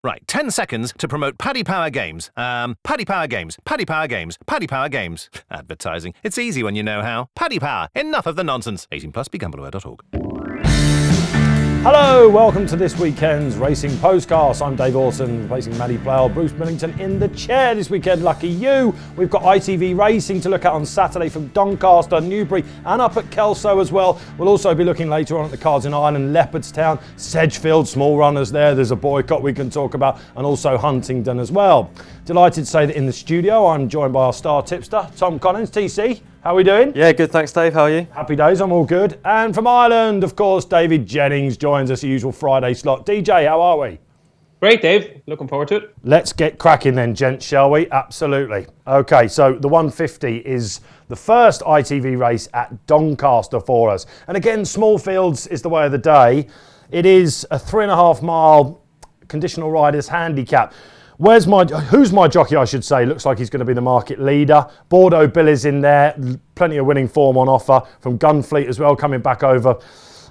Right, 10 seconds to promote Paddy Power Games. Paddy Power Games, Paddy Power Games, Paddy Power Games. Advertising. It's easy when you know how. Paddy Power. Enough of the nonsense. 18 plus, begambleaware.org. Hello, welcome to this weekend's Racing Postcast. I'm Dave Orton, replacing Maddie Plough, Bruce Millington in the chair this weekend. Lucky you. We've got ITV Racing to look at on Saturday from Doncaster, Newbury and up at Kelso as well. We'll also be looking later on at the cards in Ireland, Leopardstown, Sedgefield, small runners there. There's a boycott we can talk about, and also Huntingdon as well. Delighted to say that in the studio I'm joined by our star tipster, Tom Collins. TC, how are we doing? Yeah, good, thanks Dave, how are you? Happy days, I'm all good. And from Ireland, of course, David Jennings joins us, the usual Friday slot. DJ, how are we? Great, Dave. Looking forward to it. Let's get cracking then, gents, shall we? Absolutely. Okay, so the 150 is the first ITV race at Doncaster for us. And again, small fields is the way of the day. It is a 3.5 mile conditional riders handicap. Who's my jockey, I should say? Looks like he's going to be the market leader. Bordeaux Bill is in there. Plenty of winning form on offer from Gunfleet as well, coming back over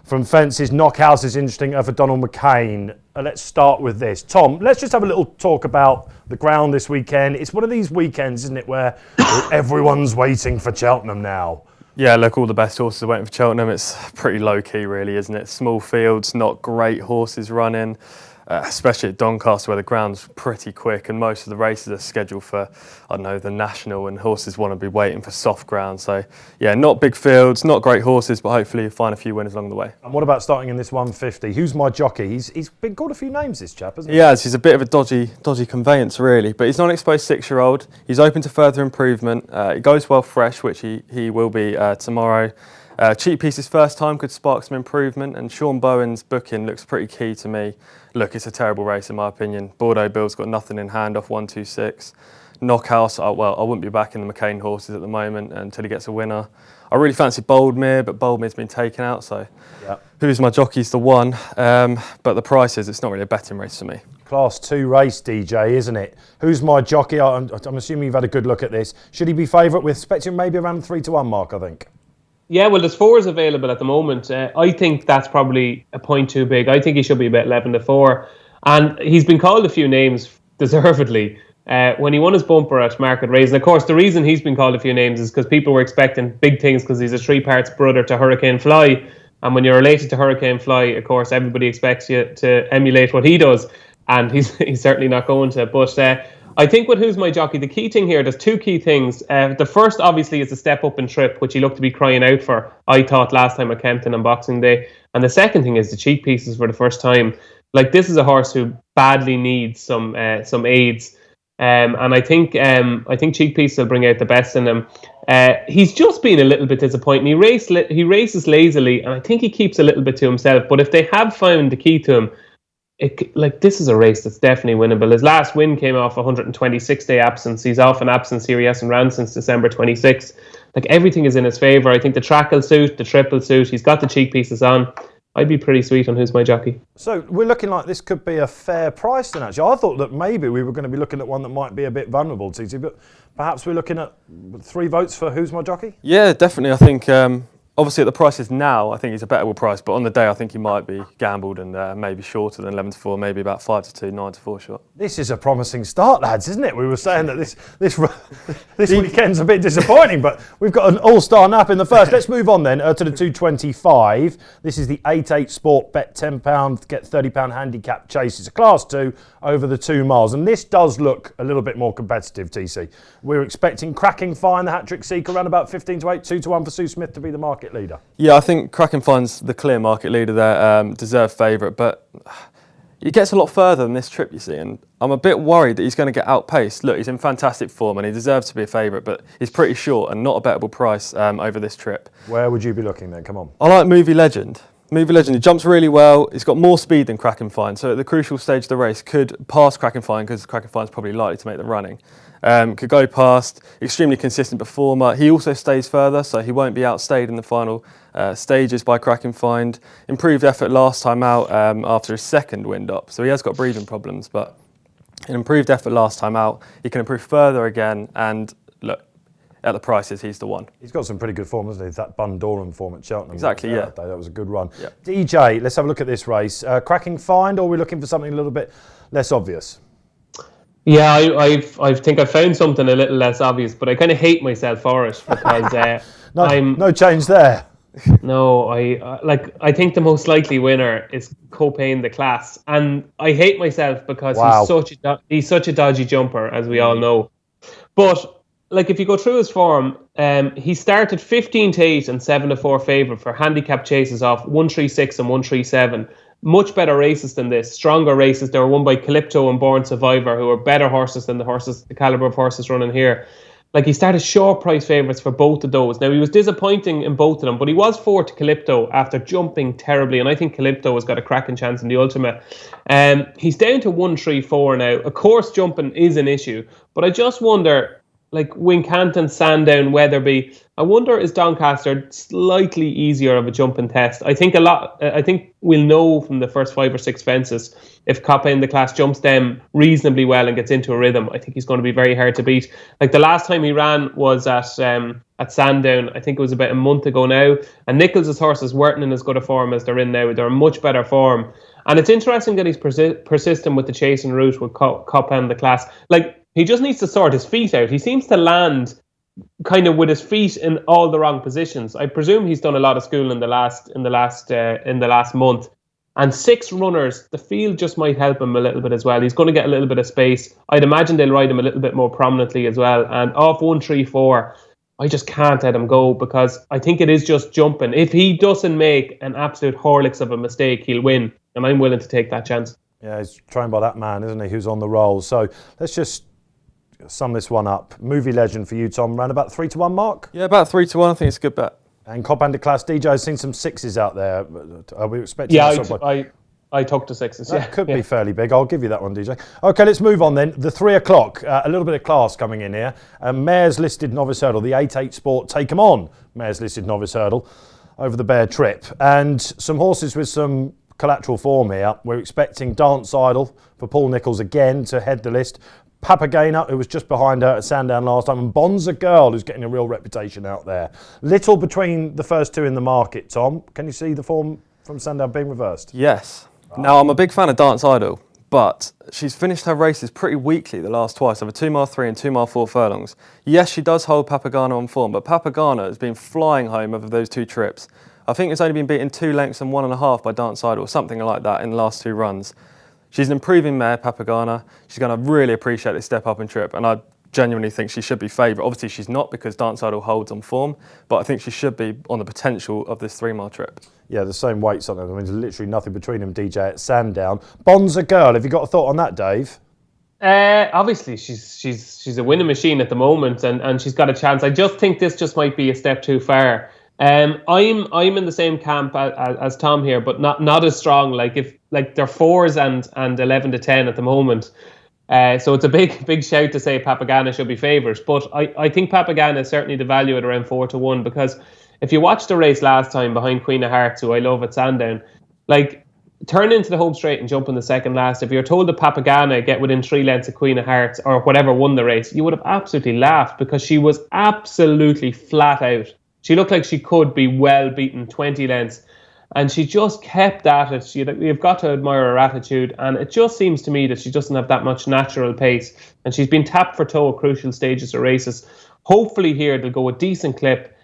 from fences. Knockhouse is interesting over Donald McCain. Let's start with this. Tom, let's just have a little talk about the ground this weekend. It's one of these weekends, isn't it, where everyone's waiting for Cheltenham now. Yeah, look, all the best horses are waiting for Cheltenham. It's pretty low-key, really, isn't it? Small fields, not great horses running. Especially at Doncaster, where the ground's pretty quick and most of the races are scheduled for, I don't know, the National, and horses want to be waiting for soft ground. So, yeah, not big fields, not great horses, but hopefully you'll find a few winners along the way. And what about starting in this 150? Who's my jockey? He's been called a few names, this chap, hasn't he? Yeah, he's a bit of a dodgy conveyance, really, but he's not an exposed 6-year-old. He's open to further improvement. He goes well fresh, which he will be tomorrow. Cheap Piece's first time could spark some improvement, and Sean Bowen's booking looks pretty key to me. Look, it's a terrible race in my opinion. Bordeaux Bill's got nothing in hand off 126. Knockhouse, I wouldn't be backing the McCain horses at the moment until he gets a winner. I really fancy Boldmere, but Boldmere's been taken out, so who's my jockey's the one. But the price is, it's not really a betting race for me. Class 2 race, DJ, isn't it? Who's my jockey? I'm assuming you've had a good look at this. Should he be favourite? With expecting maybe around the 3-1 mark, I think. Yeah, well, there's 4s available at the moment. I think that's probably a point too big. I think he should be about 11-4. And he's been called a few names, deservedly, when he won his bumper at Market Race. And of course, the reason he's been called a few names is because people were expecting big things because he's a 3-parts brother to Hurricane Fly. And when you're related to Hurricane Fly, of course, everybody expects you to emulate what he does. And he's certainly not going to. But I think with Who's My Jockey, the key thing here, there's 2 key things. The first, obviously, is the step up and trip, which he looked to be crying out for, I thought, last time at Kempton on Boxing Day. And the second thing is the cheek pieces for the first time. Like, this is a horse who badly needs some aids. And I think cheek pieces will bring out the best in him. He's just been a little bit disappointing. He races lazily, and I think he keeps a little bit to himself. But if they have found the key to him, this is a race that's definitely winnable. His last win came off a 126-day absence. He's off an absence here. He hasn't ran since December 26th. Everything is in his favour. I think the track will suit, the trip will suit. He's got the cheek pieces on. I'd be pretty sweet on Who's My Jockey. So we're looking like this could be a fair price then, actually. I thought that maybe we were going to be looking at one that might be a bit vulnerable, TT, but perhaps we're looking at 3 votes for Who's My Jockey? Yeah, definitely. I think obviously at the prices now, I think he's a bettable price, but on the day I think he might be gambled and maybe shorter than 11-4, maybe about 5-2, 9-4 short. This is a promising start, lads, isn't it? We were saying that this weekend's a bit disappointing, but we've got an all-star nap in the first. Let's move on then to the 225. This is the 8-8 Sport, bet £10, get £30 handicap chase. It's a class 2 over the 2 miles, and this does look a little bit more competitive, TC. We're expecting Cracking Fine, the hat-trick seeker, around about 15-8, 2-1 for Sue Smith to be the market leader. Yeah, I think Cracking Fine's the clear market leader there, deserved favourite, but he gets a lot further than this trip, you see, and I'm a bit worried that he's going to get outpaced. Look, he's in fantastic form and he deserves to be a favourite, but he's pretty short and not a bettable price over this trip. Where would you be looking then? Come on. I like Movie Legend. Movie Legend, he jumps really well. He's got more speed than Cracking Fine, so at the crucial stage of the race could pass Cracking Fine because Cracking Fine's probably likely to make the running. Could go past, extremely consistent performer. He also stays further, so he won't be outstayed in the final stages by Cracking Fine. Improved effort last time out after his second wind up, so he has got breathing problems, but an improved effort last time out. He can improve further again, and look, at the prices, he's the one. He's got some pretty good form, hasn't he? That Bundoran form at Cheltenham. Exactly, yeah. That was a good run. Yeah. DJ, let's have a look at this race. Cracking find, or are we looking for something a little bit less obvious? Yeah, I think I found something a little less obvious, but I kind of hate myself for it because no change there. No, I think the most likely winner is Copain the Class, and I hate myself because he's such a dodgy jumper, as we all know. But like, if you go through his form, he started 15-8 and 7-4 favourite for handicap chases off 136 and 137. Much better races than this, stronger races. They were won by Calypto and Born Survivor, who are better horses than the calibre of horses running here. Like, he started short price favourites for both of those. Now, he was disappointing in both of them, but he was 4 to Calypto after jumping terribly, and I think Calypto has got a cracking chance in the Ultimate. He's down to 1-3-4 now. Of course, jumping is an issue, but I just wonder, like, Wincanton, Sandown, Weatherby, I wonder, is Doncaster slightly easier of a jumping test? I think we'll know from the first 5 or 6 fences if Coppa in the Class jumps them reasonably well and gets into a rhythm. I think he's going to be very hard to beat. Like, the last time he ran was at Sandown. I think it was about a month ago now. And Nicholls' horses weren't in as good a form as they're in now. They're in much better form. And it's interesting that he's persistent with the chasing route with Coppa in the Class. Like, he just needs to sort his feet out. He seems to land kind of with his feet in all the wrong positions. I presume he's done a lot of school in the last month. And 6 runners, the field just might help him a little bit as well. He's going to get a little bit of space. I'd imagine they'll ride him a little bit more prominently as well. And off 1-3-4, I just can't let him go because I think it is just jumping. If he doesn't make an absolute Horlicks of a mistake, he'll win. And I'm willing to take that chance. Yeah, he's trained by that man, isn't he, who's on the roll. So let's just sum this one up. Movie legend for you, Tom, around about 3-1 mark? Yeah, about 3-1. I think it's a good bet. And Cop and Class, DJ has seen some 6s out there. Are we expecting? I took the 6s. That could be fairly big. I'll give you that one, DJ. Okay, let's move on then. The 3 o'clock, a little bit of class coming in here. Mares Listed Novice Hurdle, the 8-8 Sport Take 'em On Mares Listed Novice Hurdle over the Bear Trip. And some horses with some collateral form here. We're expecting Dance Idol for Paul Nicholls again to head the list. Papagena, who was just behind her at Sandown last time, and Bonza Girl, who's getting a real reputation out there. Little between the first 2 in the market, Tom. Can you see the form from Sandown being reversed? Yes. Now, I'm a big fan of Dance Idol, but she's finished her races pretty weakly the last twice, over 2 mile 3 and 2 mile 4 furlongs. Yes, she does hold Papagena on form, but Papagena has been flying home over those 2 trips. I think it's only been beaten 2 lengths and 1.5 by Dance Idol, something like that in the last 2 runs. She's an improving mare, Papagena. She's going to really appreciate this step up in trip, and I genuinely think she should be favourite. Obviously, she's not because Dance Idol holds on form, but I think she should be on the potential of this 3 mile trip. Yeah, the same weights on them. I mean, there's literally nothing between them, DJ, at Sandown. Bonza Girl, have you got a thought on that, Dave? Obviously, she's a winning machine at the moment, and she's got a chance. I just think this just might be a step too far. I'm in the same camp as Tom here, but not as strong. Like they're 4s and 11 to 10 at the moment. So it's a big shout to say Papagena should be favourite. But I think Papagena is certainly the value at around 4-1, because if you watched the race last time behind Queen of Hearts, who I love at Sandown, like, turn into the home straight and jump in the second last. If you're told that Papagena get within 3 lengths of Queen of Hearts or whatever won the race, you would have absolutely laughed, because she was absolutely flat out. She looked like she could be well beaten 20 lengths. And she just kept at it. You've got to admire her attitude. And it just seems to me that she doesn't have that much natural pace. And she's been tapped for toe at crucial stages of races. Hopefully here it'll go a decent clip.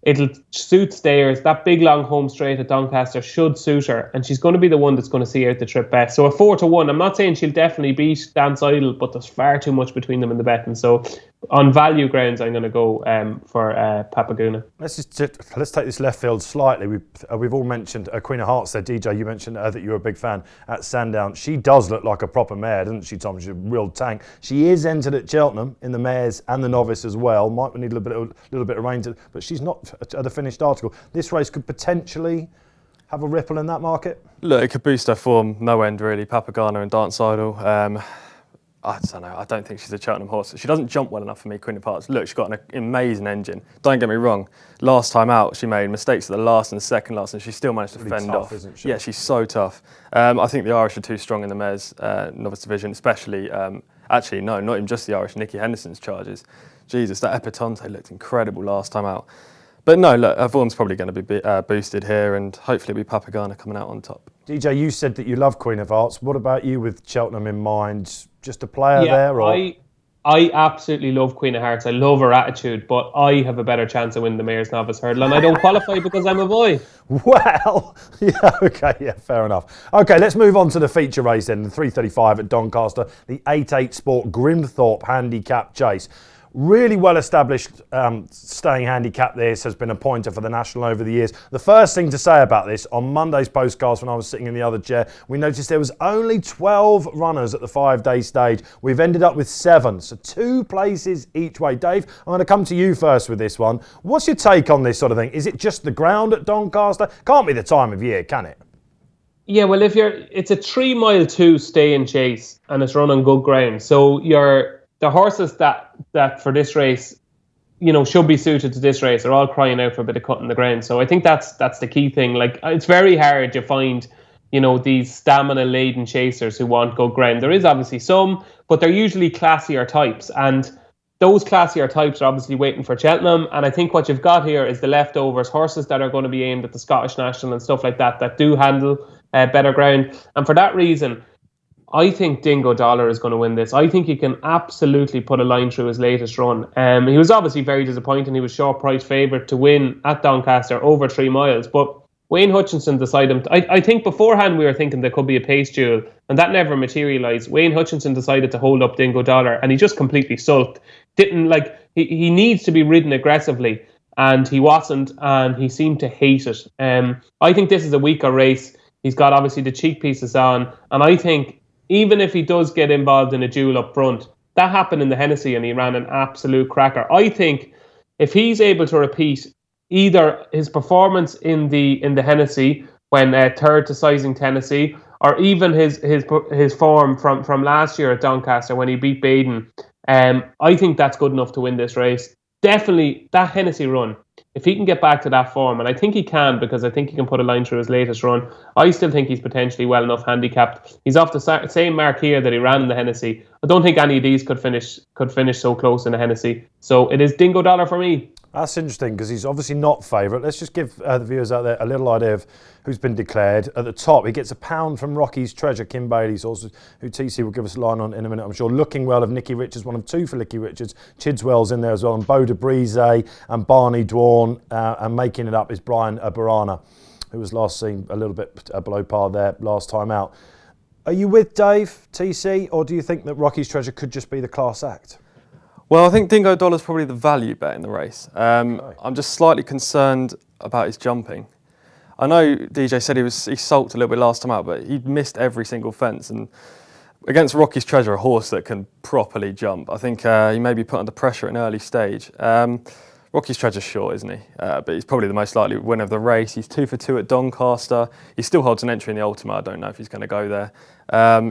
It'll suit stayers. That big long home straight at Doncaster should suit her. And she's going to be the one that's going to see out the trip best. So a 4-1. I'm not saying she'll definitely beat Dance Idol, but there's far too much between them in the betting. So on value grounds, I'm going to go for Papagena. Let's take this left field slightly. We've all mentioned Queen of Hearts there. DJ, you mentioned that you're a big fan at Sandown. She does look like a proper mare, doesn't she, Tom? She's a real tank. She is entered at Cheltenham in the mares and the novice as well. Might need a little bit of range, but she's not at the finished article. This race could potentially have a ripple in that market. Look, it could boost her form no end, really. Papagena and Dance Idol. I don't know. I don't think she's a Cheltenham horse. She doesn't jump well enough for me, Queen of Hearts. Look, she's got an amazing engine. Don't get me wrong. Last time out, she made mistakes at the last and the second last, and she still managed to fend tough, off. isn't she? Yeah, she's so tough. I think the Irish are too strong in the mares novice division, especially. Actually, no, not even just the Irish. Nicky Henderson's charges. Jesus, that Epatante looked incredible last time out. But no, look, her form's probably going to be boosted here, and hopefully it'll be Papagana coming out on top. DJ, you said that you love Queen of Hearts. What about you with Cheltenham in mind? Just a player there? Or? I absolutely love Queen of Hearts. I love her attitude, but I have a better chance of winning the Mayor's Novice Hurdle, and I don't qualify because I'm a boy. Well, fair enough. Okay, let's move on to the feature race then, the 3:35 at Doncaster, the 8/8 Sport Grimthorpe Handicap Chase. Really well established staying handicap this, has been a pointer for the National over the years. The first thing to say about this, on Monday's Postcast when I was sitting in the other chair, we noticed there was only 12 runners at the 5-day stage. We've ended up with 7, so 2 places each way. Dave, I'm going to come to you first with this one. What's your take on this sort of thing? Is it just the ground at Doncaster? Can't be the time of year, can it? Yeah, well, it's a 3 mile 2 stay and chase, and it's run on good ground. So the horses that for this race, should be suited to this race are all crying out for a bit of cut in the ground. So I think that's the key thing. Like, it's very hard to find, these stamina-laden chasers who want good ground. There is obviously some, but they're usually classier types. And those classier types are obviously waiting for Cheltenham. And I think what you've got here is the leftovers, horses that are going to be aimed at the Scottish National and stuff like that do handle better ground. And for that reason, I think Dingo Dollar is going to win this. I think he can absolutely put a line through his latest run. He was obviously very disappointing. He was short price favourite to win at Doncaster over 3 miles. But Wayne Hutchinson decided, I think beforehand we were thinking there could be a pace duel, and that never materialised. Wayne Hutchinson decided to hold up Dingo Dollar, and he just completely sulked. He needs to be ridden aggressively, and he wasn't, and he seemed to hate it. I think this is a weaker race. He's got obviously the cheek pieces on, and I think even if he does get involved in a duel up front, that happened in the Hennessy and he ran an absolute cracker. I think if he's able to repeat either his performance in the Hennessy when third to Sizing Tennessee, or even his form from last year at Doncaster when he beat Baden, I think that's good enough to win this race. Definitely that Hennessy run, if he can get back to that form, and I think he can because I think he can put a line through his latest run, I still think he's potentially well enough handicapped. He's off the same mark here that he ran in the Hennessy. I don't think any of these could finish so close in the Hennessy. So it is Dingo Dollar for me. That's interesting because he's obviously not favourite. Let's just give the viewers out there a little idea of who's been declared. At the top, he gets £1 from Rocky's Treasure, Kim Bailey's horse, who TC will give us a line on in a minute, I'm sure. Looking Well of Nicky Richards, one of 2 for Nicky Richards. Chidswell's in there as well, and Boda Brise and Barney Dwarn, and making it up is Brian Barana, who was last seen a little bit below par there last time out. Are you with Dave, TC, or do you think that Rocky's Treasure could just be the class act? Well, I think Dingo Dollar's probably the value bet in the race. I'm just slightly concerned about his jumping. I know DJ said he sulked a little bit last time out, but he missed every single fence. And against Rocky's Treasure, a horse that can properly jump, I think he may be put under pressure at an early stage. Rocky's Treasure's short, isn't he? But he's probably the most likely winner of the race. He's 2 for 2 at Doncaster. He still holds an entry in the Ultima. I don't know if he's going to go there.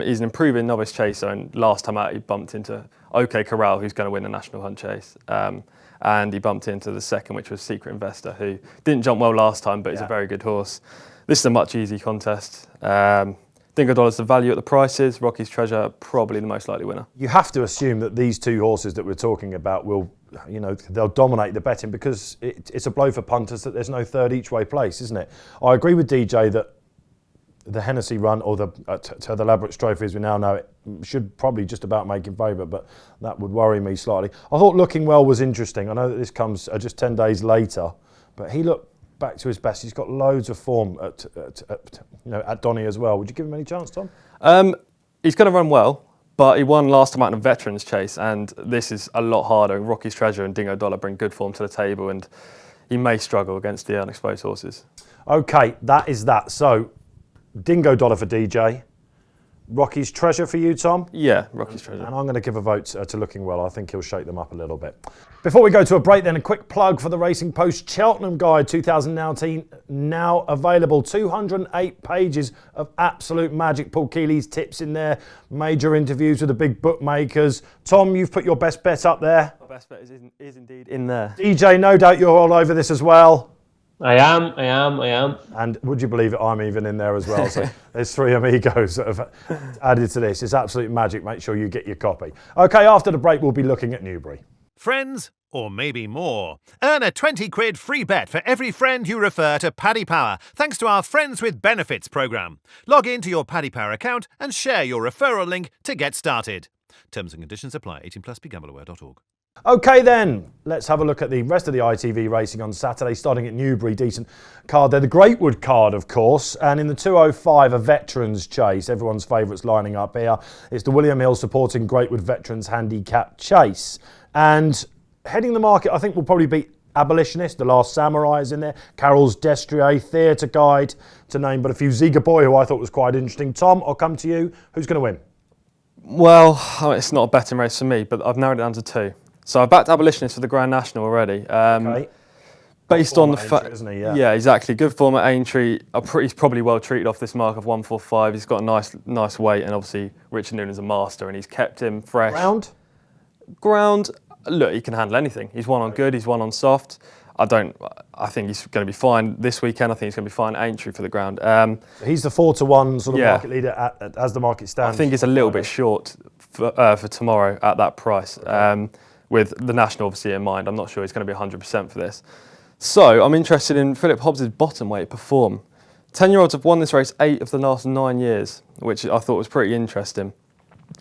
He's an improving novice chaser, and last time out he bumped into OK Corral, who's going to win the National Hunt Chase. And he bumped into the second, which was Secret Investor, who didn't jump well last time, but he's a very good horse. This is a much easier contest. Dingo Dollar's the value at the prices. Rocky's Treasure, probably the most likely winner. You have to assume that these 2 horses that we're talking about will, they'll dominate the betting because it's a blow for punters that there's no third each way place, isn't it? I agree with DJ that the Hennessy run, or the Ladbrokes Trophy as we now know it, should probably just about make him favourite, but that would worry me slightly. I thought Looking Well was interesting. I know that this comes just 10 days later, but he looked back to his best. He's got loads of form at Donny as well. Would you give him any chance, Tom? He's going to run well, but he won last time out in a Veterans Chase, and this is a lot harder. Rocky's Treasure and Dingo Dollar bring good form to the table, and he may struggle against the unexposed horses. Okay, that is that. So, Dingo Dollar for DJ, Rocky's Treasure for you, Tom? Yeah, Rocky's Treasure. And I'm going to give a vote to Looking Well. I think he'll shake them up a little bit. Before we go to a break then, a quick plug for the Racing Post Cheltenham Guide 2019, now available. 208 pages of absolute magic. Paul Keeley's tips in there, major interviews with the big bookmakers. Tom, you've put your best bet up there. My best bet is indeed in there. DJ, no doubt you're all over this as well. I am. And would you believe it, I'm even in there as well. So there's three amigos that have added to this. It's absolute magic. Make sure you get your copy. Okay, after the break, we'll be looking at Newbury. Friends, or maybe more. Earn a 20 quid free bet for every friend you refer to Paddy Power, thanks to our Friends with Benefits programme. Log into your Paddy Power account and share your referral link to get started. Terms and conditions apply. 18+, begambleaware.org. Okay then, let's have a look at the rest of the ITV racing on Saturday, starting at Newbury. Decent card there. The Greatwood card, of course, and in the 205, a veterans chase. Everyone's favourites lining up here. It's the William Hill supporting Greatwood Veterans Handicap Chase. And heading the market, I think, will probably be Abolitionist, The Last Samurai is in there, Carol's Destrier, Theatre Guide, to name but a few. Ziga Boy, who I thought was quite interesting. Tom, I'll come to you. Who's going to win? Well, it's not a betting race for me, but I've narrowed it down to two. So I backed Abolitionist for the Grand National already. Okay. Based on the fact, isn't he? Yeah, exactly. Good form at Aintree. He's probably well treated off this mark of 145. He's got a nice weight, and obviously Richard Noonan's a master, and he's kept him fresh. Ground. Look, he can handle anything. He's won on good. He's won on soft. I think he's going to be fine this weekend. I think he's going to be fine at Aintree for the ground. He's the 4-1 sort of market leader as the market stands. I think it's a little bit short for tomorrow at that price. Okay. With the National obviously in mind, I'm not sure he's going to be 100% for this. So I'm interested in Phillip Hobbs' bottom weight Perform. 10-year-olds have won this race 8 of the last 9 years, which I thought was pretty interesting.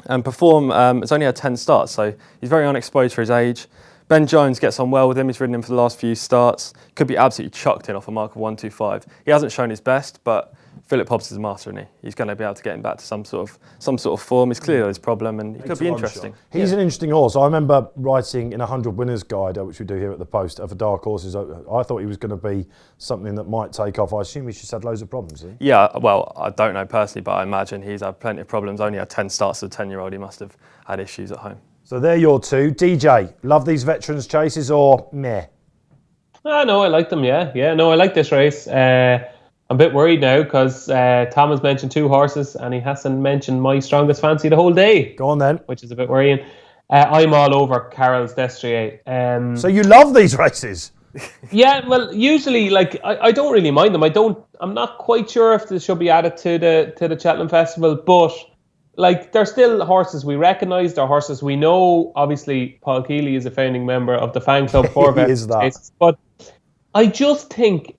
And Perform has only had 10 starts, so he's very unexposed for his age. Ben Jones gets on well with him. He's ridden him for the last few starts. Could be absolutely chucked in off a mark of 125. He hasn't shown his best, but Phillip Hobbs is a master, isn't he? He's going to be able to get him back to some sort of form. He's clearly his problem, and he could be interesting. He's an interesting horse. I remember writing in a 100 Winners Guide, which we do here at the Post, for dark horses. I thought he was going to be something that might take off. I assume he's just had loads of problems, has he? Yeah, well, I don't know personally, but I imagine he's had plenty of problems. Only had 10 starts as a 10-year-old. He must have had issues at home. So they're your two. DJ, love these veterans chases or meh? No, I like them, yeah. No, I like this race. I'm a bit worried now because Tom has mentioned 2 horses and he hasn't mentioned my strongest fancy the whole day. Go on then. Which is a bit worrying. I'm all over Carol's Destrier. So you love these races? Yeah, well, usually, I don't really mind them. I'm not quite sure if this should be added to the Cheltenham Festival, but they're still horses we recognise, they're horses we know. Obviously, Paul Keeley is a founding member of the fan club for he is that. But I just think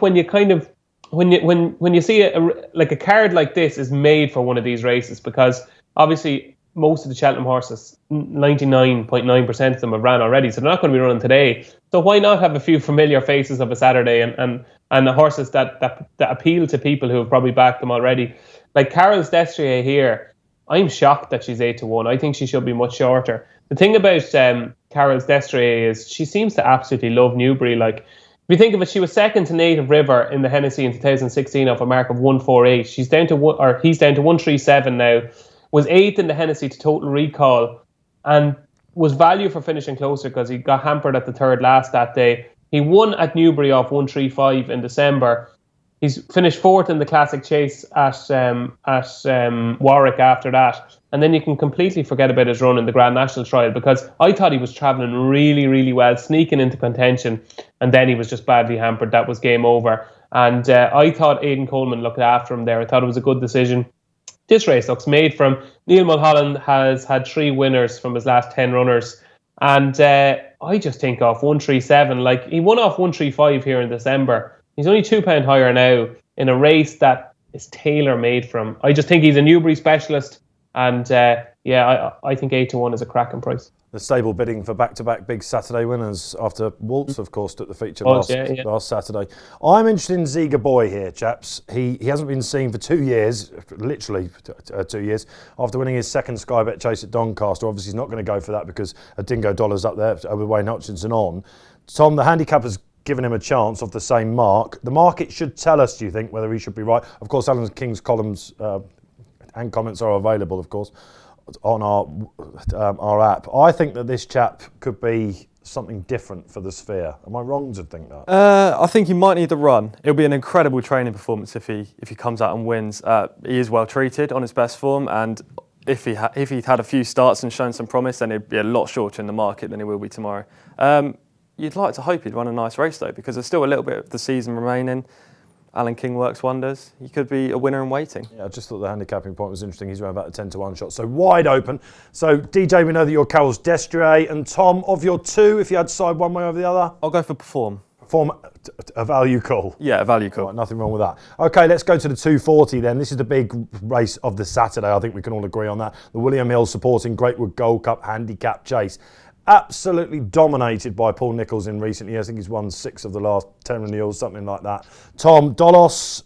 when you kind of when you see a card like this is made for one of these races, because obviously most of the Cheltenham horses, 99.9% of them have ran already, so they're not going to be running today. So why not have a few familiar faces of a Saturday and the horses that appeal to people who have probably backed them already? Like Carol's Destrier here, I'm shocked that she's 8-1. I think she should be much shorter. The thing about Carol's Destrier is she seems to absolutely love Newbury. If you think of it, she was second to Native River in the Hennessy in 2016 off a mark of 148. He's down to 137 now. Was 8th in the Hennessy to Total Recall, and was value for finishing closer because he got hampered at the third last that day. He won at Newbury off 135 in December. He's finished 4th in the Classic Chase at Warwick after that. And then you can completely forget about his run in the Grand National Trial, because I thought he was travelling really, really well, sneaking into contention, and then he was just badly hampered. That was game over. And I thought Aidan Coleman looked after him there. I thought it was a good decision. This race looks made from Neil Mulholland has had 3 winners from his last 10 runners. And I just think off 137, he won off 135 here in December. He's only £2 higher now in a race that is tailor-made from. I just think he's a Newbury specialist. And I think 8-1 is a cracking price. The stable bidding for back-to-back big Saturday winners after Waltz, of course, took the feature last Saturday. I'm interested in Ziga Boy here, chaps. He hasn't been seen for 2 years, literally 2 years, after winning his second Sky Bet chase at Doncaster. Obviously, he's not going to go for that because a Dingo Dollar's up there with Wayne Hutchinson on. Tom, the handicap has given him a chance off the same mark. The market should tell us, do you think, whether he should be right? Of course, Alan King's columns and comments are available, of course, on our app. I think that this chap could be something different for the Sphere. Am I wrong to think that? I think he might need the run. It'll be an incredible training performance if he comes out and wins. He is well treated on his best form, and if he'd had a few starts and shown some promise, then he'd be a lot shorter in the market than he will be tomorrow. You'd like to hope he'd run a nice race though, because there's still a little bit of the season remaining. Alan King works wonders. He could be a winner in waiting. Yeah, I just thought the handicapping point was interesting. He's around about the 10-1 shot, so wide open. So DJ, we know that you're Carol's Destrier, and Tom, of your two, if you had to decide one way over the other? I'll go for Perform. Perform, a value call. Yeah, a value call. Right, nothing wrong with that. Okay, let's go to the 240 then. This is the big race of the Saturday. I think we can all agree on that. The William Hill supporting Greatwood Gold Cup Handicap Chase. Absolutely dominated by Paul Nicholls in recent years. I think he's won 6 of the last 10 renewals, something like that. Tom Dolos,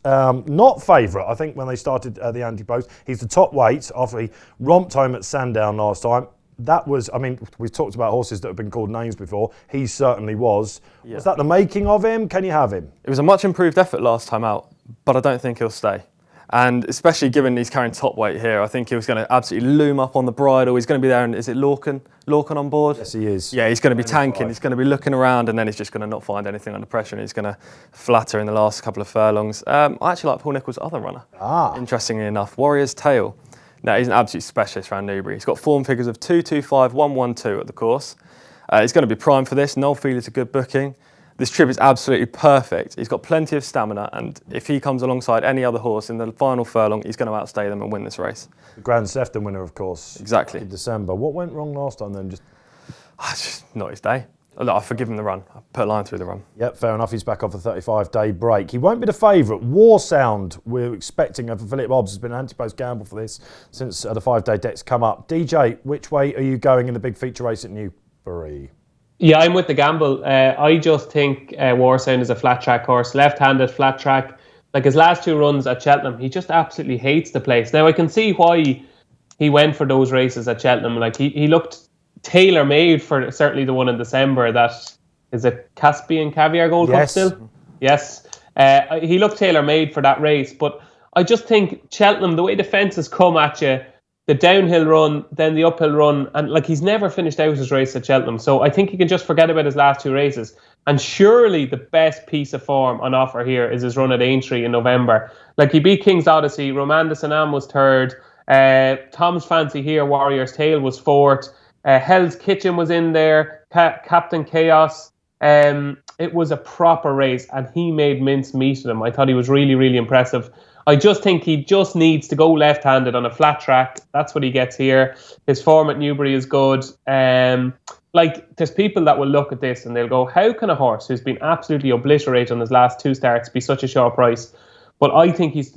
not favourite, I think, when they started the anti-post. He's the top weight after he romped home at Sandown last time. That was, I mean, we've talked about horses that have been called names before. He certainly was. Yeah. Was that the making of him? Can you have him? It was a much improved effort last time out, but I don't think he'll stay. And especially given he's carrying top weight here, I think he was going to absolutely loom up on the bridle. He's going to be there, and is it Lorcan on board? Yes, he is. Yeah, he's going to be tanking. He's going to be looking around, and then he's just going to not find anything under pressure, and he's going to flatter in the last couple of furlongs. I actually like Paul Nicholls' other runner. Interestingly enough, Warrior's Tale. Now, he's an absolute specialist around Newbury. He's got form figures of 2.25, 1.12 at the course. He's going to be primed for this. Noel Feeler's a good booking. This trip is absolutely perfect. He's got plenty of stamina, and if he comes alongside any other horse in the final furlong, he's going to outstay them and win this race. The Grand Sefton winner, of course. Exactly. In December. What went wrong last time then? Just not his day. Look, I forgive him the run. I put a line through the run. Yep, fair enough. He's back off a 35-day break. He won't be the favourite. War Sound, we're expecting for Phillip Hobbs, has been an anti-post gamble for this since the 5-day deck's come up. DJ, which way are you going in the big feature race at Newbury? Yeah, I'm with the gamble. I just think War Sound is a flat track horse, left-handed flat track. Like his last 2 runs at Cheltenham, he just absolutely hates the place. Now I can see why he went for those races at Cheltenham. Like he looked tailor-made for certainly the one in December. That is a Caspian Caviar Gold Cup still. Yes, he looked tailor-made for that race. But I just think Cheltenham, the way the fences come at you, the downhill run, then the uphill run, and like he's never finished out his race at Cheltenham. So I think he can just forget about his last 2 races. And surely the best piece of form on offer here is his run at Aintree in November. Like he beat King's Odyssey, Roman de Sanam was 3rd, Tom's Fancy here, Warrior's Tale was 4th, Hell's Kitchen was in there, Captain Chaos. It was a proper race, and he made mince meat of him. I thought he was really, really impressive. I just think he just needs to go left-handed on a flat track. That's what he gets here. His form at Newbury is good. Like, there's people that will look at this and they'll go, how can a horse who's been absolutely obliterated on his last 2 starts be such a short price? But I think he's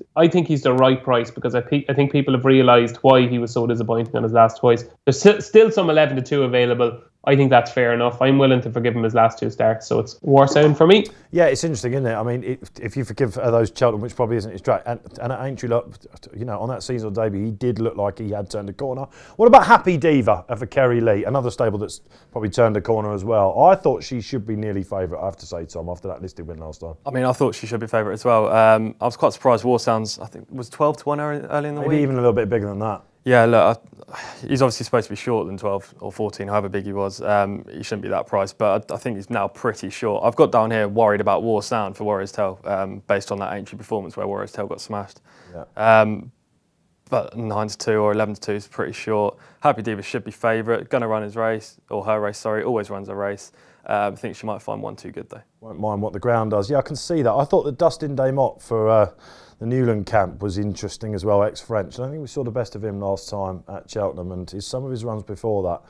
the right price, because I think people have realised why he was so disappointing on his last twice. There's still some 11-2 available. I think that's fair enough. I'm willing to forgive him his last 2 starts, so it's War Sound for me. Yeah, it's interesting, isn't it? I mean, if you forgive those Cheltenham, which probably isn't his track, and at Aintree, look, you know, on that seasonal debut, he did look like he had turned a corner. What about Happy Diva for Kerry Lee, another stable that's probably turned a corner as well? I thought she should be nearly favourite, I have to say, Tom, after that listed win last time. I mean, I thought she should be favourite as well. I was quite surprised. War Sounds, I think, was 12-1 early in the week. Maybe even a little bit bigger than that. Yeah, look, he's obviously supposed to be short than 12 or 14, however big he was. He shouldn't be that priced, but I think he's now pretty short. I've got down here worried about War Sound for Warrior's Tale, based on that Aintree performance where Warrior's Tale got smashed. Yeah. But 9-2 or 11-2 is pretty short. Happy Diva should be favourite. Gonna run his race, or her race, sorry. Always runs a race. I think she might find 1 too good though. Won't mind what the ground does. Yeah, I can see that. I thought that Dustin Desmottes for the Newland camp was interesting as well, ex-French. And I think we saw the best of him last time at Cheltenham, and some of his runs before that,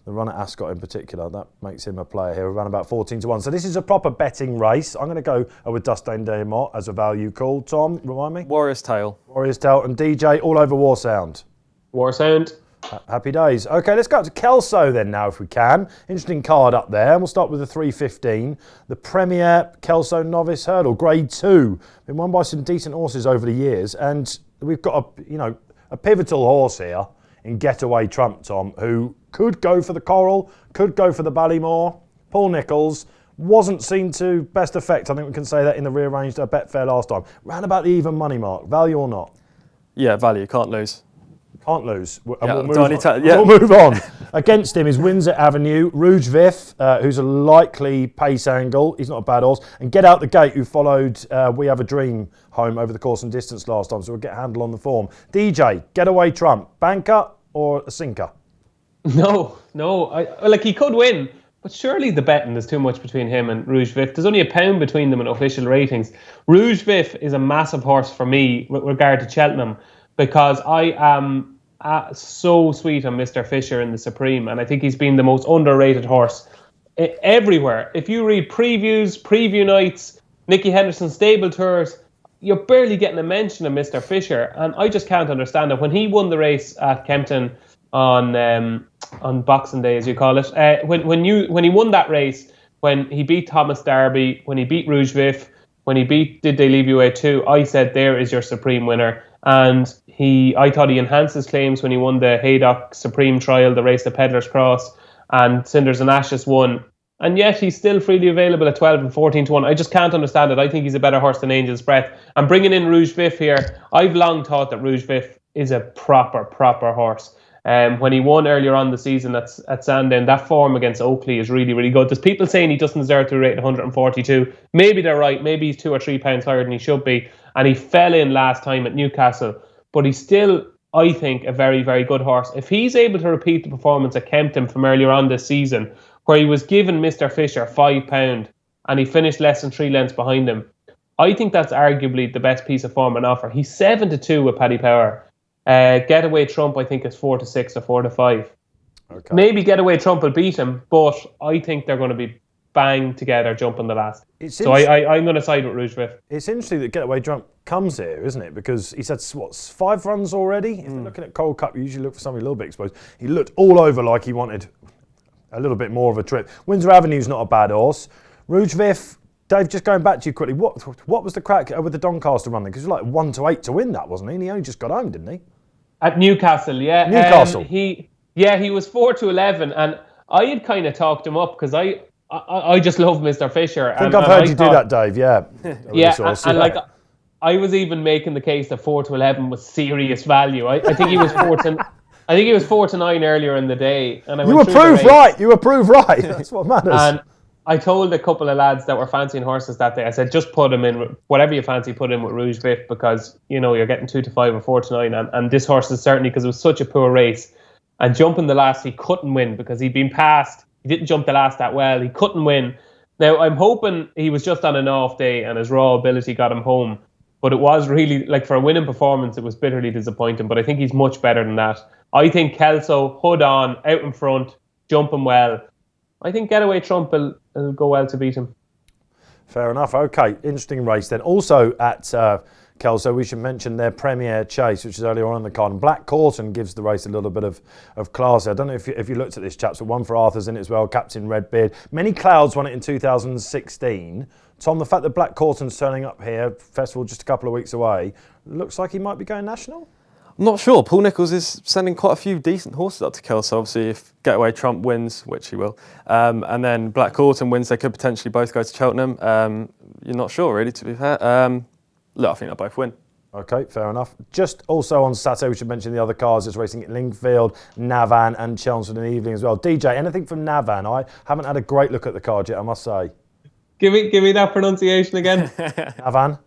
the run at Ascot in particular, that makes him a player here. Around about 14-1. So this is a proper betting race. I'm going to go with Dustin Desmottes as a value call. Tom, remind me? Warrior's Tale. Warrior's Tale. And DJ, all over War Sound. War Sound. Happy days. Okay, let's go up to Kelso then now if we can. Interesting card up there. And we'll start with the 3:15. The Premier Kelso Novice Hurdle, Grade 2. Been won by some decent horses over the years. And we've got a pivotal horse here in Getaway Trump, Tom, who could go for the Coral, could go for the Ballymore. Paul Nicholls wasn't seen to best effect. I think we can say that in the rearranged Betfair last time. Round about the even money mark. Value or not? Yeah, value. Can't lose. Can't lose. And Yeah, we'll move on. Against him is Windsor Avenue, Rouge Vif, who's a likely pace angle. He's not a bad horse. And Get Out the Gate, who followed We Have a Dream home over the course and distance last time, so we'll get a handle on the form. DJ, Getaway Trump, banker or a sinker? No. He could win, but surely the betting is too much between him and Rouge Vif. There's only £1 between them in official ratings. Rouge Vif is a massive horse for me with regard to Cheltenham, because I am so sweet on Mr. Fisher in the Supreme, and I think he's been the most underrated horse everywhere. If you read previews, preview nights, Nicky Henderson stable tours, you're barely getting a mention of Mr. Fisher, and I just can't understand it. When he won the race at Kempton on Boxing Day, as you call it, when he won that race, when he beat Thomas Darby, when he beat Rouge Vif, when he beat Did They Leave You Away Too, I said there is your Supreme winner. And I thought he enhanced his claims when he won the Haydock Supreme Trial, the race to Pedlar's Cross, and Cinders and Ashes won. And yet he's still freely available at 12 and 14 to 1. I just can't understand it. I think he's a better horse than Angel's Breath. And bringing in Rouge Vif here, I've long thought that Rouge Vif is a proper horse. When he won earlier on the season at Sandown, that form against Oakley is really, really good. There's people saying he doesn't deserve to rate 142. Maybe they're right. Maybe he's 2 or 3 pounds higher than he should be. And he fell in last time at Newcastle. But he's still, I think, a very, very good horse. If he's able to repeat the performance at Kempton from earlier on this season, where he was given Mr. Fisher £5 and he finished less than 3 lengths behind him, I think that's arguably the best piece of form on offer. He's 7-2 with Paddy Power. Getaway Trump, I think, is 4-6 or 4-5. Okay. Maybe Getaway Trump will beat him, but I think they're going to be bang together jumping the last. So I'm going to side with Rouge Vif. It's interesting that Getaway Trump comes here, isn't it? Because he's had, 5 runs already? If you're looking at Coral Cup, you usually look for somebody a little bit exposed. He looked all over like he wanted a little bit more of a trip. Windsor Avenue's not a bad horse. Rouge Vif, Dave, just going back to you quickly, what was the crack with the Doncaster run then? Because it was like 1-8 to win that, wasn't he? And he only just got home, didn't he? At Newcastle, yeah. Newcastle. He was 4-11, and I had kind of talked him up because I just love Mr. Fisher. I think I've heard you do that, Dave. Yeah. I was even making the case that 4-11 was serious value. I think he was 4-9 earlier in the day, and You were proved right. That's what matters. And I told a couple of lads that were fancying horses that day, I said, just put him in, whatever you fancy, put him with Rouge Vif, because, you're getting 2-5 or 4-9. And this horse is certainly, because it was such a poor race. And jumping the last, he couldn't win because he'd been passed. He didn't jump the last that well. He couldn't win. Now, I'm hoping he was just on an off day and his raw ability got him home. But it was really, for a winning performance, it was bitterly disappointing. But I think he's much better than that. I think Kelso, hood on, out in front, jumping well. I think Getaway Trump will go well to beat him. Fair enough. Okay, interesting race then. Also at Kelso, we should mention their Premier Chase, which is earlier on in the card. And Black Corton gives the race a little bit of class. I don't know if you looked at this, chaps, but one for Arthur's in it as well, Captain Redbeard. Many Clouds won it in 2016. Tom, the fact that Black Corton's turning up here, festival just a couple of weeks away, looks like he might be going national? I'm not sure. Paul Nicholls is sending quite a few decent horses up to Kelso. Obviously, if Getaway Trump wins, which he will, and then Black Corton wins, they could potentially both go to Cheltenham. You're not sure, really, to be fair. Look, I think they'll both win. Okay, fair enough. Just also on Saturday, we should mention the other cars that's racing at Lingfield, Navan and Chelmsford in the evening as well. DJ, anything from Navan? I haven't had a great look at the card yet, I must say. Give me that pronunciation again. Navan?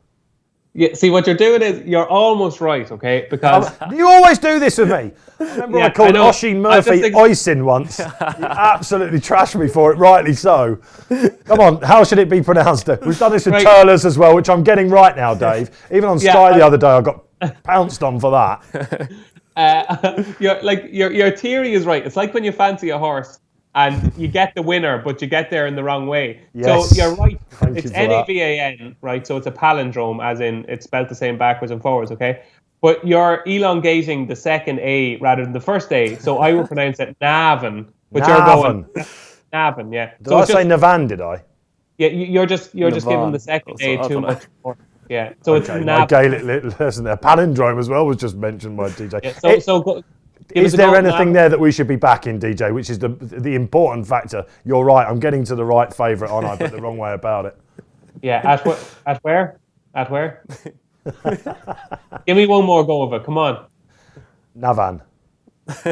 Yeah, see, what you're doing is you're almost right, okay? Because you always do this with me. I remember I called Oisin Murphy Oisin once. You absolutely trashed me for it, rightly so. Come on, how should it be pronounced? We've done this with Turlers as well, which I'm getting right now, Dave. Even on Sky the other day, I got pounced on for that. Your theory is right. It's like when you fancy a horse and you get the winner, but you get there in the wrong way. Yes. So you're right. Thank it's you for Navan, right? So it's a palindrome, as in it's spelled the same backwards and forwards, okay? But you're elongating the second A rather than the first A. So I would pronounce it Navan. But you're going Navan, yeah. Did I say Navan, did I? Yeah, you're just giving the second A too much more. Yeah. So it's Navan. Gaelic lesson there. Palindrome as well was just mentioned by DJ. Yeah, is there anything there that we should be backing, DJ, which is the important factor? You're right, I'm getting to the right favourite, aren't I, but the wrong way about it. Yeah, at where? Give me one more go of it, come on. Navan.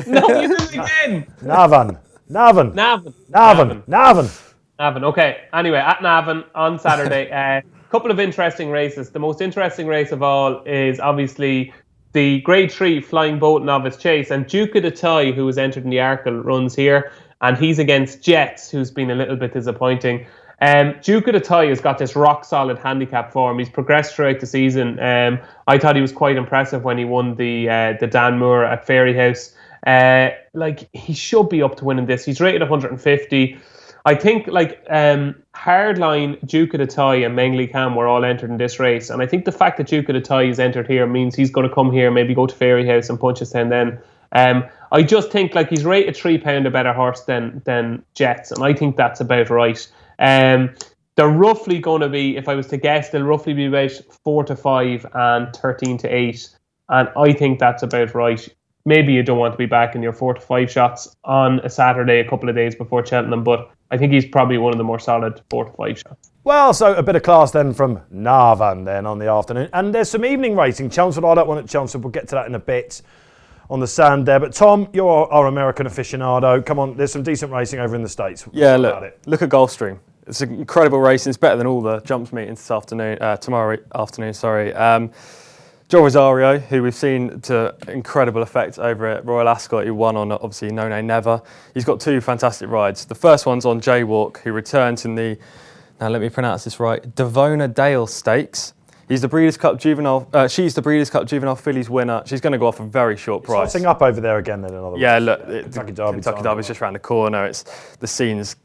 No, you did it again. Navan. Okay. Anyway, at Navan on Saturday, couple of interesting races. The most interesting race of all is obviously the Grade 3 Flying Boat Novice Chase, and Duke of the Tie, who was entered in the Arkle, runs here, and he's against Jets, who's been a little bit disappointing. Duke of the Tie has got this rock solid handicap form. He's progressed throughout the season. I thought he was quite impressive when he won the Dan Moore at Fairyhouse. He should be up to winning this. He's rated 150. I think Hardline, Duke of the Tie, and Mengley Cam were all entered in this race, and I think the fact that Duke of the Tie is entered here means he's going to come here, maybe go to Fairyhouse and punch his 10 then. I just think he's rated £3 a better horse than Jets, and I think that's about right. They're roughly going to be, if I was to guess, they'll roughly be about 4-5 and 13-8, and I think that's about right. Maybe you don't want to be back in your 4-5 shots on a Saturday, a couple of days before Cheltenham, but I think he's probably one of the more solid 4-5 shots. Well, so a bit of class then from Navan then on the afternoon. And there's some evening racing. Chelmsford, I don't want at Chelmsford. We'll get to that in a bit on the sand there. But Tom, you're our American aficionado. Come on, there's some decent racing over in the States. Yeah, look at Gulfstream. It's an incredible racing. It's better than all the jumps meetings tomorrow afternoon. Joel Rosario, who we've seen to incredible effect over at Royal Ascot, who won on obviously No Nay Never. He's got two fantastic rides. The first one's on Jaywalk, who returns in the, now let me pronounce this right, Devona Dale Stakes. He's the Breeders' Cup Juvenile. She's the Breeders' Cup Juvenile Fillies winner. She's going to go off a very short price. Starting up over there again then. Yeah, look, Kentucky Derby's just around the corner. It's the scenes.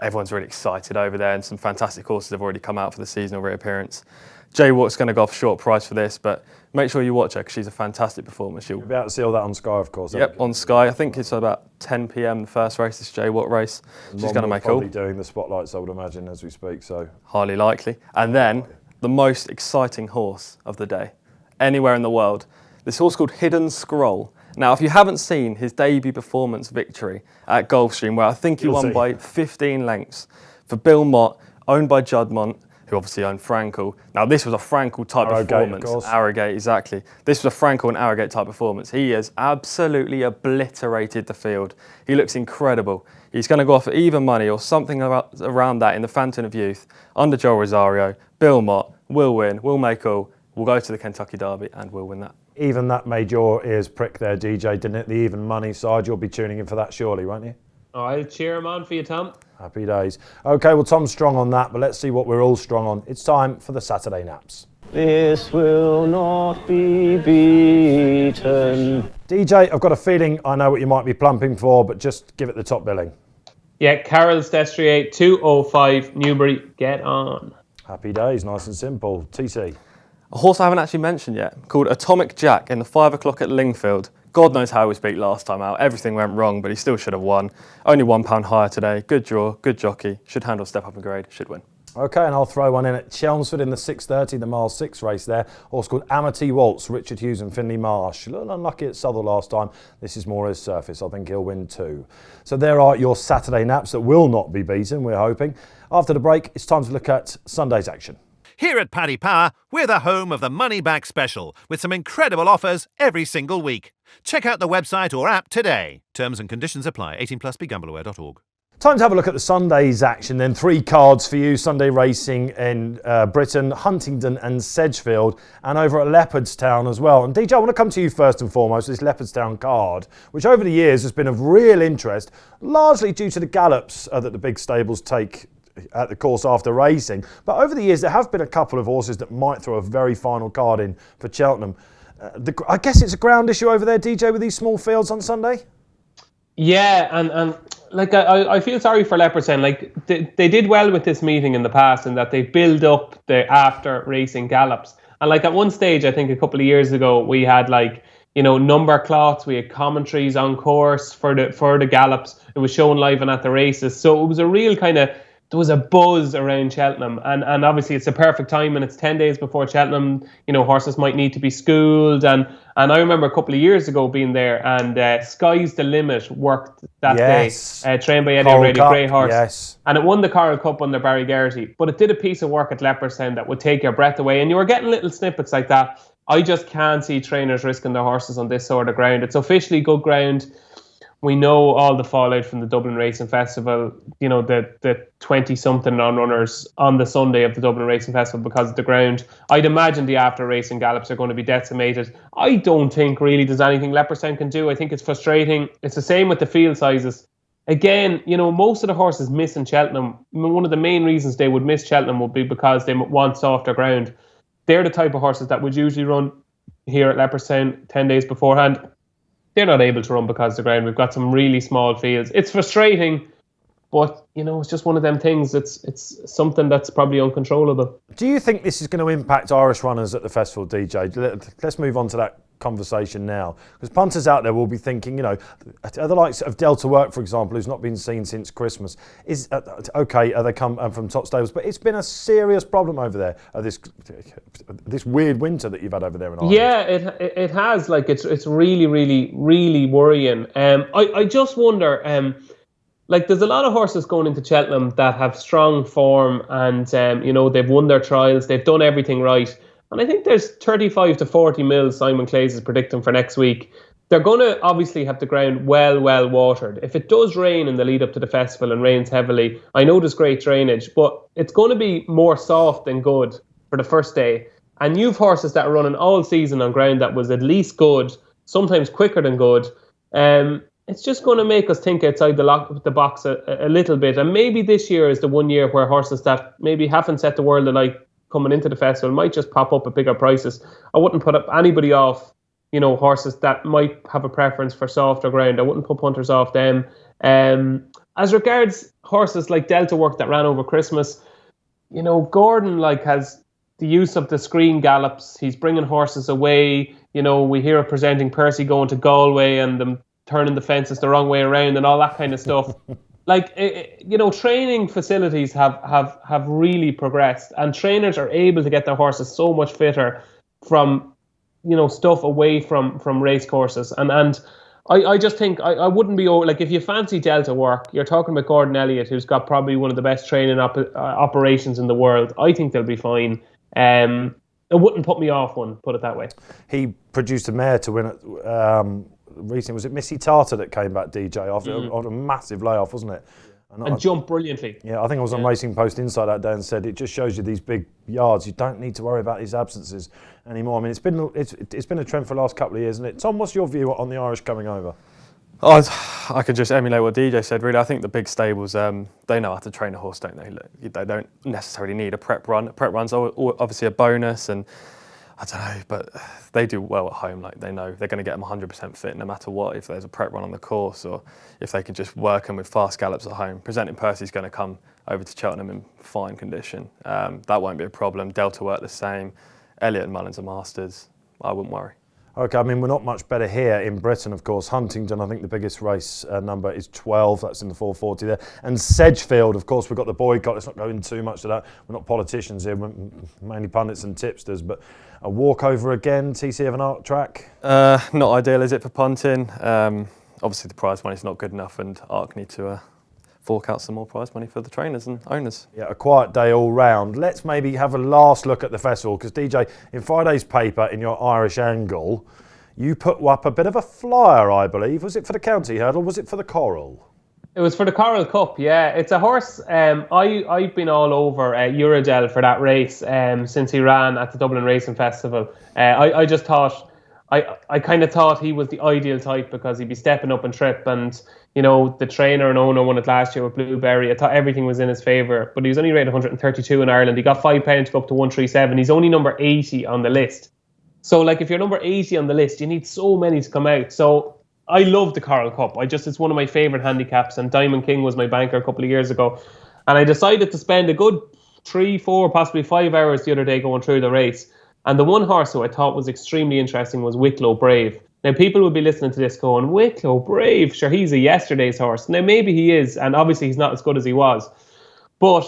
Everyone's really excited over there, and some fantastic horses have already come out for the seasonal reappearance. Jaywalk's going to go off short price for this, but make sure you watch her because she's a fantastic performer. You'll be able to see all that on Sky, of course. Yep, on Sky. I think it's about 10 p.m. the first race, this Jaywalk race. She's going to make all. Probably doing the spotlights, I would imagine, as we speak. So highly likely. And then the most exciting horse of the day, anywhere in the world. This horse called Hidden Scroll. Now, if you haven't seen his debut performance victory at Gulfstream, where I think he won by 15 lengths for Bill Mott, owned by Juddmonte, who obviously owned Frankel. Now, this was a Frankel type performance. Arrogate, exactly. This was a Frankel and Arrogate type performance. He has absolutely obliterated the field. He looks incredible. He's going to go off at even money or something around that in the Fountain of Youth under Joel Rosario. Bill Mott will win, will make all. We'll go to the Kentucky Derby and we'll win that. Even that made your ears prick there, DJ, didn't it? The even money side. You'll be tuning in for that surely, won't you? I'll cheer him on for you, Tom. Happy days. OK, well, Tom's strong on that, but let's see what we're all strong on. It's time for the Saturday Naps. This will not be beaten. DJ, I've got a feeling I know what you might be plumping for, but just give it the top billing. Yeah, Carol's Destrier, 205, Newbury, get on. Happy days, nice and simple. TC. A horse I haven't actually mentioned yet, called Atomic Jack in the 5 o'clock at Lingfield. God knows how he was beat last time out. Everything went wrong, but he still should have won. Only £1 higher today. Good draw, good jockey. Should handle step up in grade, should win. OK, and I'll throw one in at Chelmsford in the 6:30, the mile 6 race there. Horse called Amity Waltz, Richard Hughes and Finley Marsh. A little unlucky at Southall last time. This is more his surface. I think he'll win too. So there are your Saturday naps that will not be beaten, we're hoping. After the break, it's time to look at Sunday's action. Here at Paddy Power, we're the home of the Money Back Special, with some incredible offers every single week. Check out the website or app today. Terms and conditions apply. 18+, begambleaware.org. Time to have a look at the Sunday's action then. 3 cards for you. Sunday racing in Britain, Huntingdon and Sedgefield, and over at Leopardstown as well. And DJ, I want to come to you first and foremost, this Leopardstown card, which over the years has been of real interest, largely due to the gallops that the big stables take at the course after racing. But over the years, there have been a couple of horses that might throw a very final card in for Cheltenham. I guess it's a ground issue over there, DJ, with these small fields on Sunday? Yeah, and like I feel sorry for Leopardstown. Like they did well with this meeting in the past in that they build up the after racing gallops. And like at one stage, I think a couple of years ago, we had number cloths, we had commentaries on course for the gallops. It was shown live and at the races. So it was a real there was a buzz around Cheltenham, and obviously it's a perfect time, and it's 10 days before Cheltenham. Horses might need to be schooled, and I remember a couple of years ago being there, and Sky's the Limit worked that day, trained by Eddie O'Reilly, great horse, and it won the Coral Cup under Barry Geraghty. But it did a piece of work at Leopardstown that would take your breath away, and you were getting little snippets like that I just can't see trainers risking their horses on this sort of ground. It's officially good ground. We know all the fallout from the Dublin Racing Festival, you know, the 20-something non-runners on the Sunday of the Dublin Racing Festival because of the ground. I'd imagine the after-racing gallops are going to be decimated. I don't think really there's anything Leopardstown can do. I think it's frustrating. It's the same with the field sizes. Again, you know, most of the horses missing Cheltenham, one of the main reasons they would miss Cheltenham would be because they want softer ground. They're the type of horses that would usually run here at Leopardstown 10 days beforehand. They're not able to run because of the ground. We've got some really small fields. It's frustrating, but, you know, it's just one of them things. It's something that's probably uncontrollable. Do you think this is going to impact Irish runners at the festival, DJ? Let's move on to that conversation now, because punters out there will be thinking, you know, are the likes of Delta Work, for example, who's not been seen since Christmas, is okay, they come from top stables, but it's been a serious problem over there, this weird winter that you've had over there in Ireland. Yeah, it has. Like, it's really, really, really worrying. I just wonder, like, there's a lot of horses going into Cheltenham that have strong form and, you know, they've won their trials, they've done everything right. And I think there's 35 to 40 mils Simon Clays is predicting for next week. They're going to obviously have the ground well watered. If it does rain in the lead up to the festival and rains heavily, I know there's great drainage, but it's going to be more soft than good for the first day. And you've horses that are running all season on ground that was at least good, sometimes quicker than good. It's just going to make us think outside the box a little bit. And maybe this year is the one year where horses that maybe haven't set the world alight coming into the festival might just pop up at bigger prices. I wouldn't put up anybody off, you know, horses that might have a preference for softer ground. I wouldn't put punters off them. As regards horses like Delta Work that ran over Christmas, you know, Gordon has the use of the screen gallops. He's bringing horses away. You know, we hear of presenting Percy going to Galway and them turning the fences the wrong way around and all that kind of stuff. You know, training facilities have really progressed, and trainers are able to get their horses so much fitter from, you know, stuff away from race courses. And I just think I wouldn't be like, if you fancy Delta Work, you're talking about Gordon Elliott, who's got probably one of the best training operations in the world. I think they'll be fine. It wouldn't put me off one, put it that way. He produced a mare to win it. Recently, was it Missy Tartar that came back, DJ, after a massive layoff, wasn't it? And jumped brilliantly. Yeah, I think I was on Racing Post Inside that day and said it just shows you these big yards. You don't need to worry about these absences anymore. I mean, it's been a trend for the last couple of years, isn't it? Tom, what's your view on the Irish coming over? I could just emulate what DJ said, really. I think the big stables, they know how to train a horse, don't they? They don't necessarily need a prep run. A prep run's obviously a bonus, and I don't know, but they do well at home. Like, they know they're going to get them 100% fit no matter what, if there's a prep run on the course or if they can just work them with fast gallops at home. Presenting Percy's going to come over to Cheltenham in fine condition. That won't be a problem. Delta Work the same. Elliott and Mullins are masters. I wouldn't worry. Okay, I mean, we're not much better here in Britain, of course. Huntingdon, I think the biggest race number is 12. That's in the 440 there. And Sedgefield, of course, we've got the boycott. Let's not go into too much to that. We're not politicians here, we're mainly pundits and tipsters. But a walkover again, TC of an art track? Not ideal, is it, for punting? Obviously, the prize money's not good enough, and ARC need to fork out some more prize money for the trainers and owners. Yeah, a quiet day all round. Let's maybe have a last look at the festival, because DJ, in Friday's paper, in your Irish angle, you put up a bit of a flyer, I believe. Was it for the county hurdle? Was it for the Coral? It was for the Coral Cup, yeah. It's a horse. I've been all over Eurodel for that race since he ran at the Dublin Racing Festival. I just thought, I kind of thought he was the ideal type because he'd be stepping up and trip, and you know, the trainer and owner won it last year with Blueberry. I thought everything was in his favour, but he was only rated 132 in Ireland. He got £5 to go up to 137. He's only number 80 on the list. So, like, if you're number 80 on the list, you need so many to come out. So I love the Coral Cup. It's one of my favourite handicaps, and Diamond King was my banker a couple of years ago. And I decided to spend a good 3, 4, possibly 5 hours the other day going through the race. And the one horse who I thought was extremely interesting was Wicklow Brave. Now, people will be listening to this going, Wicklow Brave, sure, he's a yesterday's horse. Now, maybe he is, and obviously he's not as good as he was. But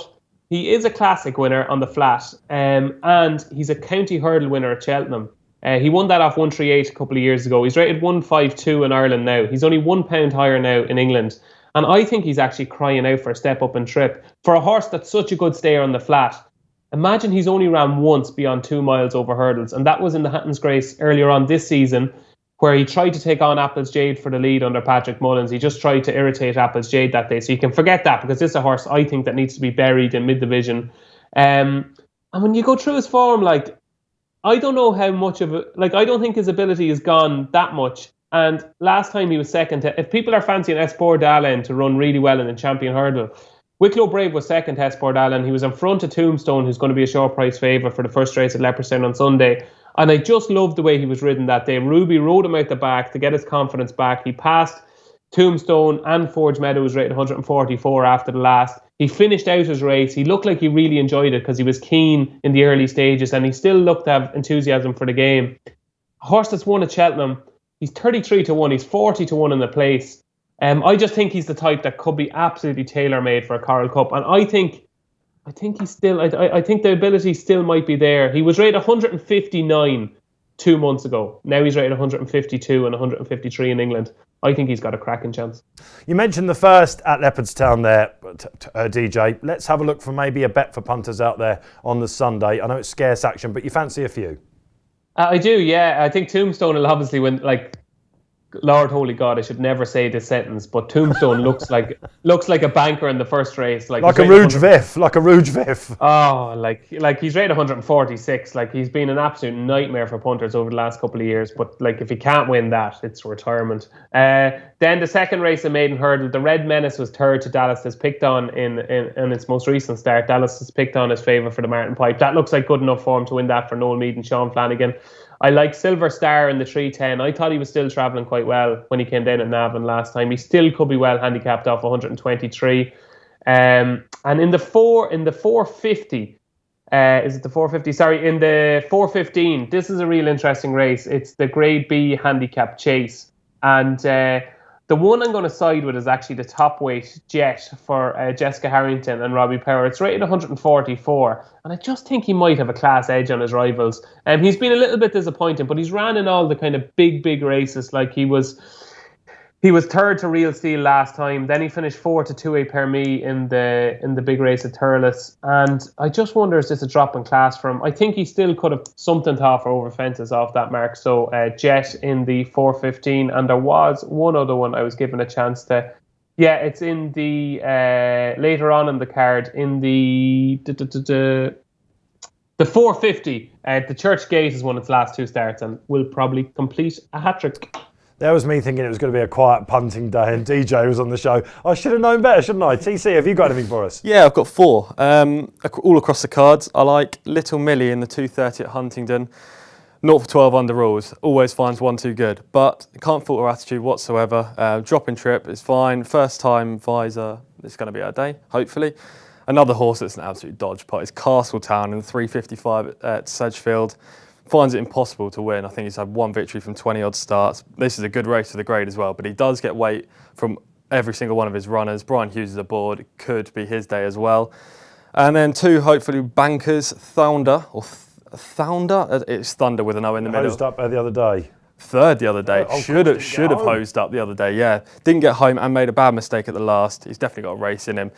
he is a classic winner on the flat, and he's a county hurdle winner at Cheltenham. He won that off 138 a couple of years ago. He's rated 152 in Ireland now. He's only £1 higher now in England. And I think he's actually crying out for a step up and trip. For a horse that's such a good stayer on the flat, Imagine he's only ran once beyond 2 miles over hurdles, and that was in the Hamptons Grace earlier on this season, where he tried to take on Apple's Jade for the lead under Patrick Mullins. He just tried to irritate Apple's Jade that day. So you can forget that, because this is a horse I think that needs to be buried in mid-division. And when you go through his form, like, I don't know how much of it, like, I don't think his ability has gone that much. And last time he was second. If people are fancying Esport d'Allen to run really well in the champion hurdle, Wicklow Brave was second to Esport d'Allen. He was in front of Tombstone, who's going to be a short price favourite for the first race at Leopardstown on Sunday. And I just loved the way he was ridden that day. Ruby rode him out the back to get his confidence back. He passed Tombstone and Forge Meadows rated 144 after the last. He finished out his race. He looked like he really enjoyed it because he was keen in the early stages, and he still looked to have enthusiasm for the game. A horse that's won at Cheltenham, he's 33-1. He's 40-1 in the place. I just think he's the type that could be absolutely tailor-made for a Coral Cup. And I think he's still, I think the ability still might be there. He was rated 159 2 months ago. Now he's rated 152 and 153 in England. I think he's got a cracking chance. You mentioned the first at Leopardstown there, DJ. Let's have a look for maybe a bet for punters out there on the Sunday. I know it's scarce action, but you fancy a few? I do, yeah. I think Tombstone will obviously win. Like, Lord Holy God, I should never say this sentence, but Tombstone looks like a banker in the first race. Like a Rouge Vif. Oh, like he's rated 146. Like, he's been an absolute nightmare for punters over the last couple of years. But like, if he can't win that, it's retirement. Then the second race, the maiden hurdle, the Red Menace was third to Dallas. Has picked on in its most recent start. Dallas has picked on his favourite for the Martin Pipe. That looks like good enough for him to win that for Noel Meade and Sean Flanagan. I like Silver Star in the 310. I thought he was still travelling quite well when he came down at Navan last time. He still could be well handicapped off 123. And in the 450, is it the 450? Sorry, in the 415, this is a real interesting race. It's the Grade B handicap chase. And the one I'm going to side with is actually the top weight Jet for Jessica Harrington and Robbie Power. It's rated 144, and I just think he might have a class edge on his rivals. He's been a little bit disappointing, but he's ran in all the kind of big races. Like, he was third to Real Steel last time. Then he finished 4th to 2A Permis in the big race at Thurles. And I just wonder, is this a drop in class for him? I think he still could have something to offer over fences off that mark. So Jet in the 415. And there was one other one I was given a chance to. Yeah, it's in the later on in the card in the 450. The Church Gate is one of its last two starts and will probably complete a hat-trick. That was me thinking it was going to be a quiet punting day, and DJ was on the show. I should have known better, shouldn't I? TC, have you got anything for us? Yeah, I've got 4. All across the cards. I like Little Millie in the 230 at Huntingdon. 0 for 12 under rules. Always finds 1 too good. But can't fault her attitude whatsoever. Dropping trip is fine. First time visor. It's going to be our day, hopefully. Another horse that's an absolute dodge pot is Castletown in the 355 at Sedgefield. Finds it impossible to win. I think he's had 1 victory from 20-odd starts. This is a good race for the grade as well, but he does get weight from every single one of his runners. Brian Hughes is aboard. It could be his day as well. And then 2, hopefully, bankers, Thunder. It's Thunder with an O in the middle. Hosed up the other day. Third the other day. Should have hosed up the other day, yeah. Didn't get home and made a bad mistake at the last. He's definitely got a race in him.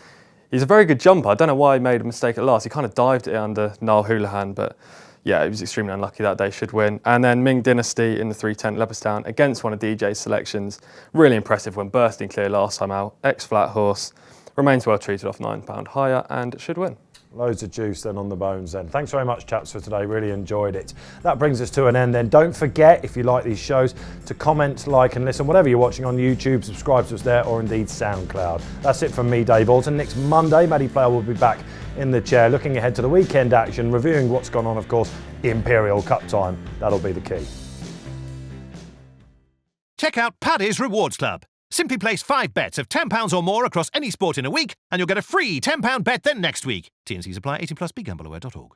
He's a very good jumper. I don't know why he made a mistake at last. He kind of dived it under Niall Houlihan, but yeah, he was extremely unlucky that day, should win. And then Ming Dynasty in the 310 Leopardstown against one of DJ's selections. Really impressive when bursting clear last time out. Ex-flat horse. Remains well treated off £9 higher and should win. Loads of juice then on the bones then. Thanks very much, chaps, for today. Really enjoyed it. That brings us to an end then. Don't forget, if you like these shows, to comment, like and listen, whatever you're watching on YouTube, subscribe to us there or indeed SoundCloud. That's it from me, Dave Alton. Next Monday, Maddie Player will be back in the chair, looking ahead to the weekend action, reviewing what's gone on, of course, Imperial Cup time. That'll be the key. Check out Paddy's Rewards Club. Simply place 5 bets of £10 or more across any sport in a week, and you'll get a free £10 bet the next week. T&Cs apply. 18+. BeGambleAware.org.